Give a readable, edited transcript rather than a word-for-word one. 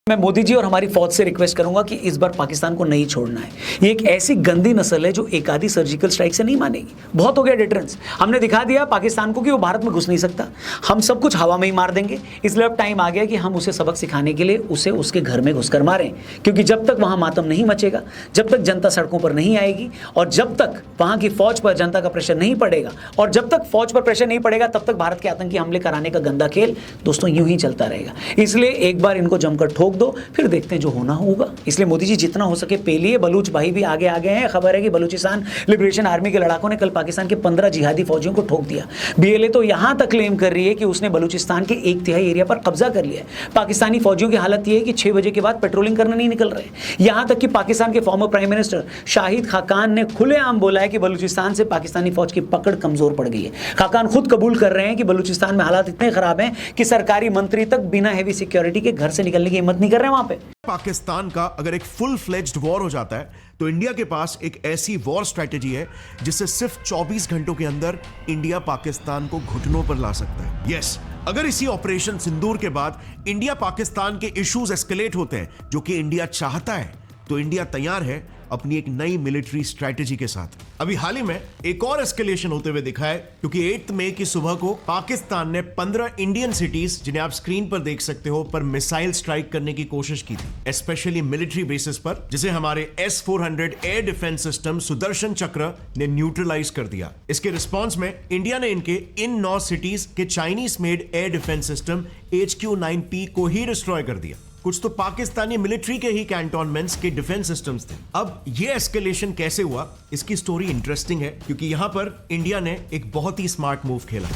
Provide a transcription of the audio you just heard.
मैं मोदी जी और हमारी फौज से रिक्वेस्ट करूंगा कि इस बार पाकिस्तान को नहीं छोड़ना है। ये एक ऐसी गंदी नस्ल है जो एक आधी सर्जिकल स्ट्राइक से नहीं मानेगी। बहुत हो गया डिटरेंस, हमने दिखा दिया पाकिस्तान को कि वो भारत में घुस नहीं सकता, हम सब कुछ हवा में ही मार देंगे। इसलिए अब टाइम आ गया कि हम उसे सबक सिखाने के लिए उसे उसके घर में घुसकर मारें, क्योंकि जब तक वहां मातम नहीं मचेगा, जब तक जनता सड़कों पर नहीं आएगी और जब तक वहां की फौज पर जनता का प्रेशर नहीं पड़ेगा और जब तक फौज पर प्रेशर नहीं पड़ेगा, तब तक भारत के आतंकी हमले कराने का गंदा खेल दोस्तों यूं ही चलता रहेगा। इसलिए एक बार इनको जमकर ठोक दो, फिर देखते हैं जो होना होगा। इसलिए मोदी जी जितना हो सके पेलिए। बलूच भाई भी आगे आ गए हैं। खबर है कि बलूचिस्तान लिबरेशन आर्मी के लड़ाकों ने कल पाकिस्तान के 15 जिहादी फौजियों को ठोक दिया। बीएलए तो यहां तक क्लेम कर रही है कि उसने बलूचिस्तान के 1/3 एरिया पर कब्जा कर लिया है। पाकिस्तानी फौजियों की हालत यह है कि 6 बजे के बाद पेट्रोलिंग करने नहीं निकल रहे। यहां तक कि पाकिस्तान के former prime minister Shahid Khaqan ने खुलेआम बोला है कि बलूचिस्तान से पाकिस्तानी फौज की पकड़ कमजोर पड़ गई है। खाकान खुद कबूल कर रहे हैं कि बलूचिस्तान में हालात इतने खराब हैं कि सरकारी मंत्री तक बिना हेवी सिक्योरिटी के घर से निकलने की हिम्मत नहीं कर रहे हैं वहां पे। पाकिस्तान का अगर एक फुल फ्लेज्ड वॉर हो जाता है तो इंडिया के पास एक ऐसी वॉर स्ट्रेटेजी है जिससे सिर्फ 24 घंटों के अंदर इंडिया पाकिस्तान को घुटनों पर ला सकता है। यस, अगर इसी ऑपरेशन सिंदूर के बाद इंडिया पाकिस्तान के इश्यूज एस्केलेट होते हैं, जो कि इंडिया चाहता है, तो इंडिया तैयार है अपनी एक नई मिलिट्री स्ट्रेटेजी के साथ। अभी हाल ही में एक और एस्केलेशन होते हुए दिखा है, क्योंकि 8 मई की सुबह को पाकिस्तान ने 15 इंडियन सिटीज, जिन्हें आप स्क्रीन पर देख सकते हो, पर मिसाइल स्ट्राइक करने की कोशिश की थी, स्पेशली मिलिट्री बेसिस पर, जिसे हमारे S-400 air defence system Sudarshan चक्र ने न्यूट्रलाइज कर दिया। इसके रिस्पॉन्स में इंडिया ने इनके इन 9 सिटीज के Chinese made air defence system HQ-9P को ही डिस्ट्रॉय कर दिया। कुछ तो पाकिस्तानी मिलिट्री के ही कैंटोनमेंट्स के डिफेंस सिस्टम्स थे। अब ये एस्केलेशन कैसे हुआ, इसकी स्टोरी इंटरेस्टिंग है, क्योंकि यहां पर इंडिया ने एक बहुत ही स्मार्ट मूव खेला।